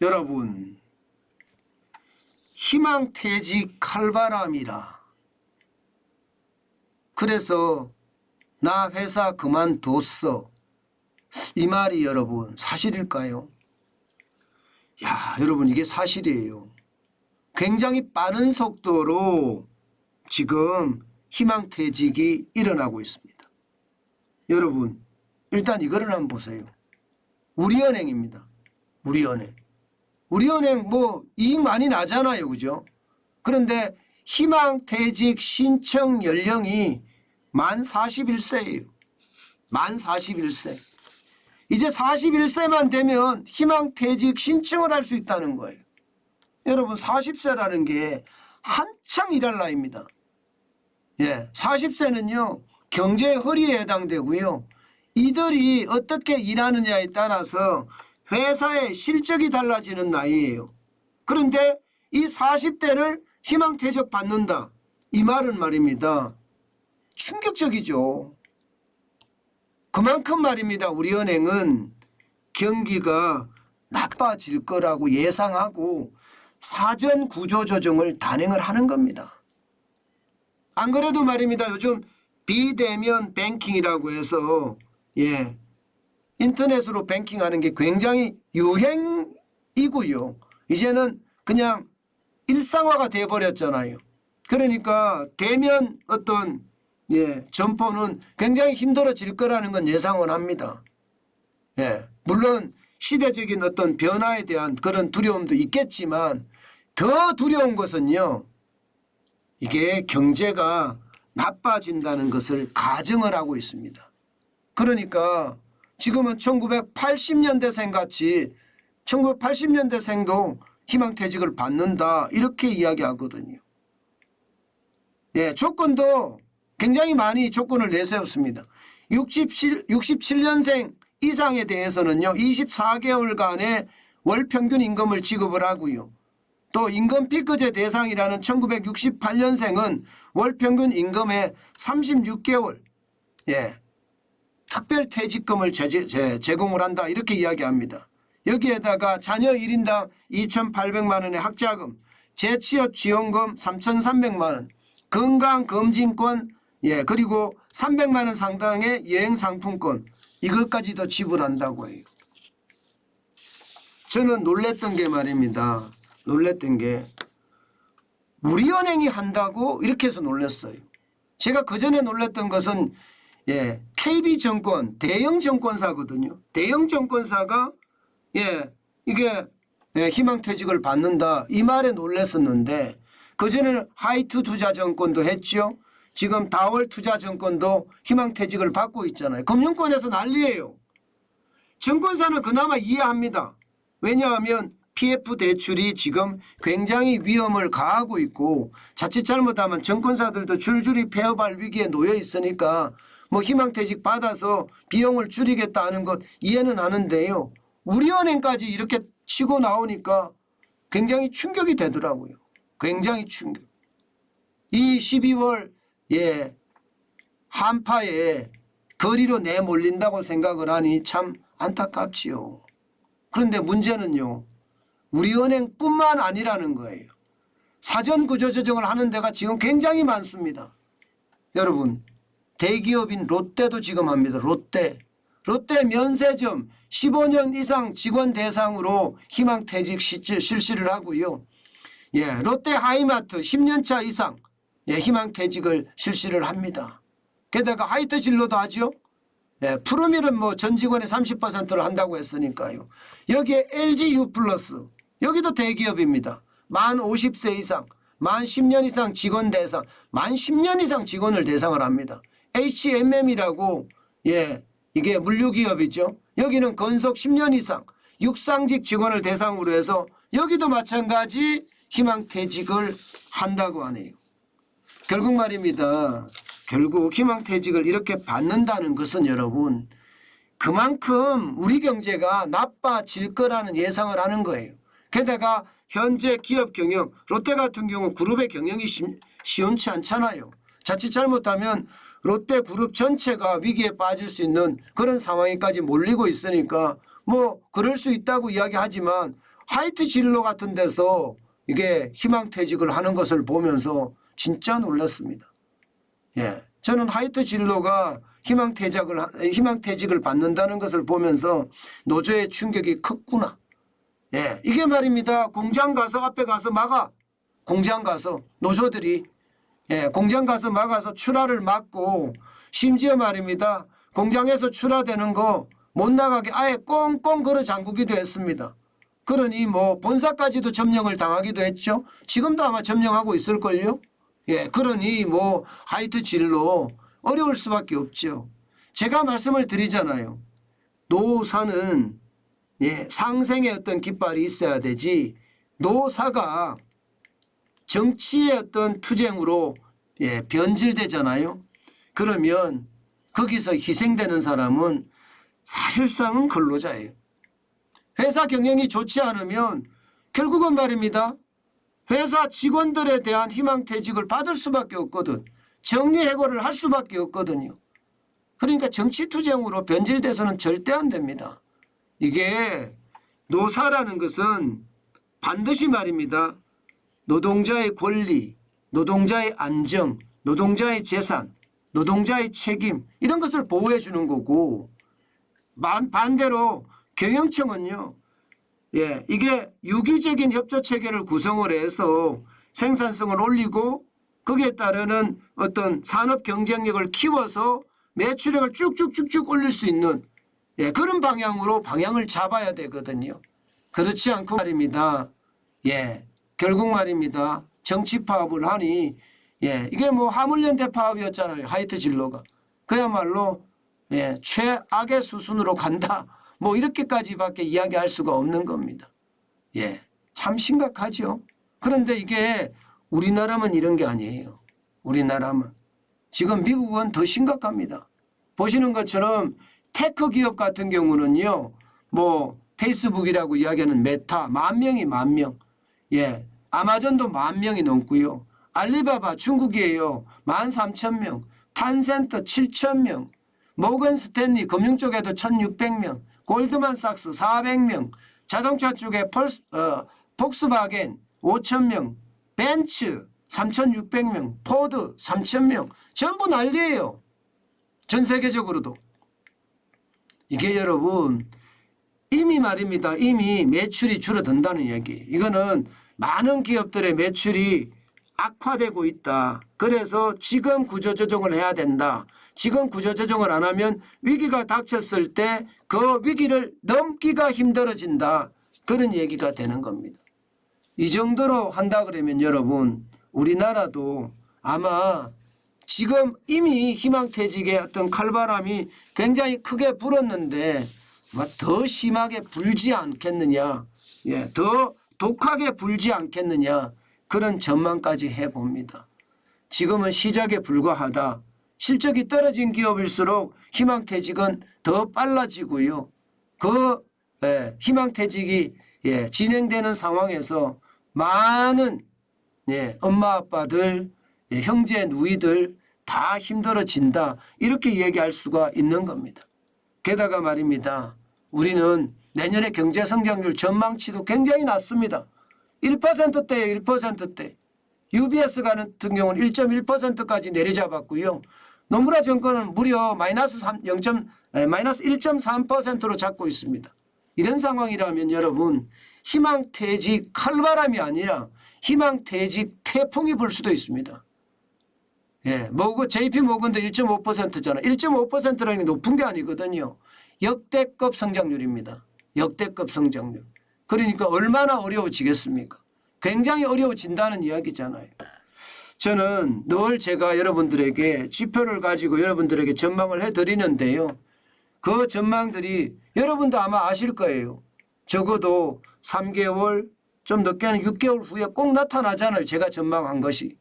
여러분, 희망퇴직 칼바람이라. 그래서 나 회사 그만뒀어. 이 말이 여러분 사실일까요? 야, 여러분 이게 사실이에요. 굉장히 빠른 속도로 지금 희망퇴직이 일어나고 있습니다. 여러분 일단 이거를 한번 보세요. 우리은행입니다. 우리은행 뭐 이익 많이 나잖아요. 그죠? 그런데 희망퇴직 신청 연령이 만 41세예요. 만 41세. 이제 41세만 되면 희망퇴직 신청을 할 수 있다는 거예요. 여러분 40세라는 게 한창 일할 나이입니다. 예, 40세는요 경제의 허리에 해당되고요. 이들이 어떻게 일하느냐에 따라서 회사의 실적이 달라지는 나이예요. 그런데 이 40대를 희망퇴직 받는다. 이 말은 말입니다. 충격적이죠. 그만큼 말입니다. 우리은행은 경기가 나빠질 거라고 예상하고 사전 구조조정을 단행을 하는 겁니다. 안 그래도 말입니다. 요즘 비대면 뱅킹이라고 해서 인터넷으로 뱅킹하는 게 굉장히 유행이고요. 이제는 그냥 일상화가 돼버렸잖아요. 그러니까 대면 어떤 점포는 굉장히 힘들어질 거라는 건 예상을 합니다. 물론 시대적인 어떤 변화에 대한 그런 두려움도 있겠지만 더 두려운 것은요. 이게 경제가 나빠진다는 것을 가정을 하고 있습니다. 그러니까 지금은 1980년대생 같이 1980년대생도 희망퇴직을 받는다 이렇게 이야기하거든요. 조건도 굉장히 많이 조건을 내세웠습니다. 67년생 이상에 대해서는요. 24개월간의 월 평균 임금을 지급을 하고요. 또 임금 피크제 대상이라는 1968년생은 월 평균 임금의 36개월 특별퇴직금을 제공을 한다 이렇게 이야기합니다. 여기에다가 자녀 1인당 2,800만 원의 학자금, 재취업 지원금 3,300만 원, 건강검진권 그리고 300만 원 상당의 여행상품권 이것까지도 지불한다고 해요. 저는 놀랬던 게 말입니다. 놀랬던 게 우리은행이 한다고 이렇게 해서 놀랐어요. 제가 그전에 놀랐던 것은 KB증권 대형증권사거든요. 대형증권사가 이게 희망퇴직을 받는다 이 말에 놀랐었는데 그전에는 하이투투자증권도 했죠. 지금 다월투자증권도 희망퇴직을 받고 있잖아요. 금융권에서 난리예요. 증권사는 그나마 이해합니다. 왜냐하면 PF 대출이 지금 굉장히 위험을 가하고 있고 자칫 잘못하면 증권사들도 줄줄이 폐업할 위기에 놓여 있으니까 뭐 희망퇴직 받아서 비용을 줄이겠다는 것 이해는 하는데요. 우리은행까지 이렇게 치고 나오니까 굉장히 충격이 되더라고요. 굉장히 충격. 이 12월 한파에 거리로 내몰린다고 생각을 하니 참 안타깝지요. 그런데 문제는요. 우리은행뿐만 아니라는 거예요. 사전 구조조정을 하는 데가 지금 굉장히 많습니다. 여러분 대기업인 롯데도 지금 합니다. 롯데 면세점 15년 이상 직원 대상으로 희망퇴직 실시를 하고요. 롯데 하이마트 10년차 이상 희망퇴직을 실시를 합니다. 게다가 하이트 진로도 하죠. 푸르밀은 뭐 전 직원의 30%를 한다고 했으니까요. 여기에 LGU 플러스 여기도 대기업입니다. 만 50세 이상 만 10년 이상 직원 대상 만 10년 이상 직원을 대상을 합니다. HMM이라고 이게 물류기업이죠. 여기는 건속 10년 이상 육상직 직원을 대상으로 해서 여기도 마찬가지 희망퇴직을 한다고 하네요. 결국 말입니다. 결국 희망퇴직을 이렇게 받는다는 것은 여러분 그만큼 우리 경제가 나빠질 거라는 예상을 하는 거예요. 게다가 현재 기업 경영 롯데 같은 경우 그룹의 경영이 시원치 않잖아요. 자칫 잘못하면 롯데그룹 전체가 위기에 빠질 수 있는 그런 상황에까지 몰리고 있으니까 뭐 그럴 수 있다고 이야기하지만 하이트 진로 같은 데서 이게 희망퇴직을 하는 것을 보면서 진짜 놀랐습니다. 예, 저는 하이트 진로가 희망퇴직을 받는다는 것을 보면서 노조의 충격이 컸구나. 예, 이게 말입니다. 공장 가서 앞에 가서 막아. 공장 가서 노조들이 공장 가서 막아서 출하를 막고 심지어 말입니다. 공장에서 출하되는 거 못 나가게 아예 꽁꽁 걸어 잠그기도 했습니다. 그러니 뭐 본사까지도 점령을 당하기도 했죠. 지금도 아마 점령하고 있을걸요. 예, 그러니 뭐 하이트 진로 어려울 수밖에 없죠. 제가 말씀을 드리잖아요. 노사는 상생의 어떤 깃발이 있어야 되지 노사가 정치의 어떤 투쟁으로 변질되잖아요. 그러면 거기서 희생되는 사람은 사실상은 근로자예요. 회사 경영이 좋지 않으면 결국은 말입니다. 회사 직원들에 대한 희망퇴직을 받을 수밖에 없거든. 정리해고를 할 수밖에 없거든요. 그러니까 정치투쟁으로 변질돼서는 절대 안 됩니다. 이게 노사라는 것은 반드시 말입니다. 노동자의 권리, 노동자의 안정, 노동자의 재산, 노동자의 책임 이런 것을 보호해 주는 거고 반대로 경영청은요. 이게 유기적인 협조체계를 구성을 해서 생산성을 올리고 거기에 따르는 어떤 산업 경쟁력을 키워서 매출액을 쭉쭉쭉쭉 올릴 수 있는 그런 방향으로 방향을 잡아야 되거든요. 그렇지 않고 말입니다. 결국 말입니다. 정치 파업을 하니 이게 뭐 화물연대 파업이었잖아요. 하이트 진로가. 그야말로 최악의 수순으로 간다. 뭐 이렇게까지밖에 이야기할 수가 없는 겁니다. 참 심각하죠. 그런데 이게 우리나라만 이런 게 아니에요. 우리나라만. 지금 미국은 더 심각합니다. 보시는 것처럼 테크 기업 같은 경우는요. 뭐 페이스북이라고 이야기하는 메타 10,000명이 10,000명. 아마존도 10,000명이 넘고요. 알리바바 중국이에요. 13,000명. 탄센트 7,000명. 모건 스탠리 금융 쪽에도 1,600명. 골드만삭스 400명. 자동차 쪽에 폭스바겐 5,000명. 벤츠 3,600명. 포드 3,000명. 전부 난리예요. 전 세계적으로도. 이게 여러분 이미 말입니다. 이미 매출이 줄어든다는 얘기. 이거는 많은 기업들의 매출이 악화되고 있다. 그래서 지금 구조조정을 해야 된다. 지금 구조조정을 안 하면 위기가 닥쳤을 때 그 위기를 넘기가 힘들어진다. 그런 얘기가 되는 겁니다. 이 정도로 한다 그러면 여러분 우리나라도 아마 지금 이미 희망퇴직의 어떤 칼바람이 굉장히 크게 불었는데 더 심하게 불지 않겠느냐. 더 독하게 불지 않겠느냐. 그런 전망까지 해봅니다. 지금은 시작에 불과하다. 실적이 떨어진 기업일수록 희망퇴직은 더 빨라지고요. 그 희망퇴직이 진행되는 상황에서 많은 엄마 아빠들 형제 누이들 다 힘들어진다. 이렇게 얘기할 수가 있는 겁니다. 게다가 말입니다. 우리는 내년에 경제성장률 전망치도 굉장히 낮습니다. 1%대예요. 1%대. UBS 같은 경우는 1.1%까지 내리잡았고요. 노무라 정권은 무려 마이너스 1.3%로 잡고 있습니다. 이런 상황이라면 여러분 희망퇴직 칼바람이 아니라 희망퇴직 태풍이 불 수도 있습니다. JP 모건도 1.5%잖아. 1.5%라는 게 높은 게 아니거든요. 역대급 성장률입니다. 역대급 성장률. 그러니까 얼마나 어려워지겠습니까? 굉장히 어려워진다는 이야기잖아요. 저는 늘 제가 여러분들에게 지표를 가지고 여러분들에게 전망을 해드리는데요. 그 전망들이 여러분도 아마 아실 거예요. 적어도 3개월 좀 늦게는 6개월 후에 꼭 나타나잖아요. 제가 전망한 것이.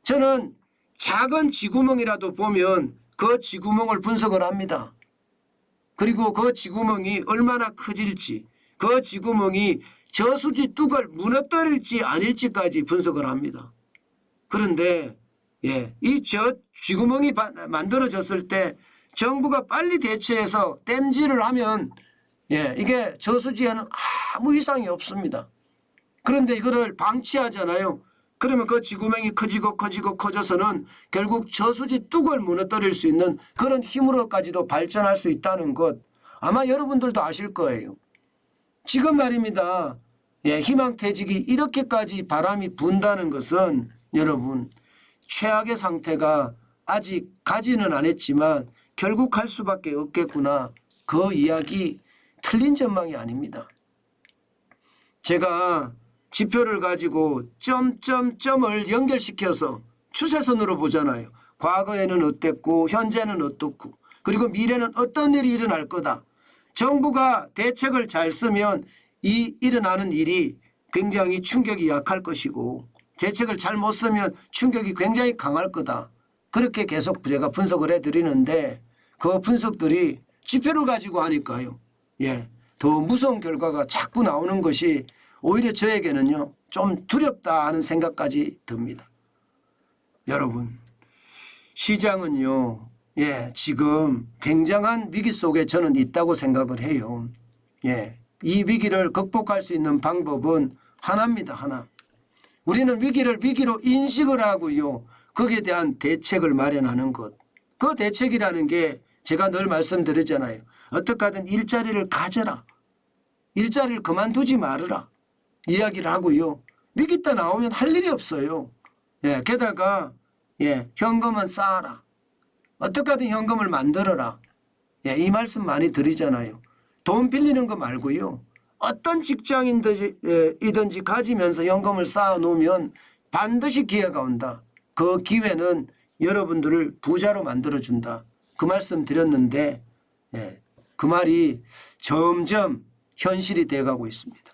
저는 작은 쥐구멍이라도 보면 그 쥐구멍을 분석을 합니다. 그리고 그 쥐구멍이 얼마나 커질지 그 쥐구멍이 저수지 뚝을 무너뜨릴지 아닐지까지 분석을 합니다. 그런데 이 쥐구멍이 만들어졌을 때 정부가 빨리 대처해서 땜질을 하면 예, 이게 저수지에는 아무 이상이 없습니다. 그런데 이거를 방치하잖아요. 그러면 그 지구명이 커져서는 결국 저수지 뚝을 무너뜨릴 수 있는 그런 힘으로까지도 발전할 수 있다는 것 아마 여러분들도 아실 거예요. 지금 말입니다. 예, 희망퇴직이 이렇게까지 바람이 분다는 것은 여러분 최악의 상태가 아직 가지는 않았지만 결국 갈 수밖에 없겠구나. 그 이야기 틀린 전망이 아닙니다. 제가 지표를 가지고 점점점을 연결시켜서 추세선으로 보잖아요. 과거에는 어땠고 현재는 어떻고 그리고 미래는 어떤 일이 일어날 거다. 정부가 대책을 잘 쓰면 이 일어나는 일이 굉장히 충격이 약할 것이고 대책을 잘 못 쓰면 충격이 굉장히 강할 거다. 그렇게 계속 제가 분석을 해드리는데 그 분석들이 지표를 가지고 하니까요. 예, 더 무서운 결과가 자꾸 나오는 것이 오히려 저에게는요. 좀 두렵다 하는 생각까지 듭니다. 여러분 시장은요. 예, 지금 굉장한 위기 속에 저는 있다고 생각을 해요. 예, 이 위기를 극복할 수 있는 방법은 하나입니다. 하나. 우리는 위기를 위기로 인식을 하고요. 거기에 대한 대책을 마련하는 것. 그 대책이라는 게 제가 늘 말씀드리잖아요. 어떻게 하든 일자리를 가져라. 일자리를 그만두지 말아라. 이야기를 하고요. 위기 때 나오면 할 일이 없어요. 예, 게다가 예, 현금은 쌓아라. 어떻게 하든 현금을 만들어라. 예, 이 말씀 많이 드리잖아요. 돈 빌리는 거 말고요. 어떤 직장인이든지 가지면서 현금을 쌓아 놓으면 반드시 기회가 온다. 그 기회는 여러분들을 부자로 만들어준다. 그 말씀 드렸는데 예, 그 말이 점점 현실이 돼가고 있습니다.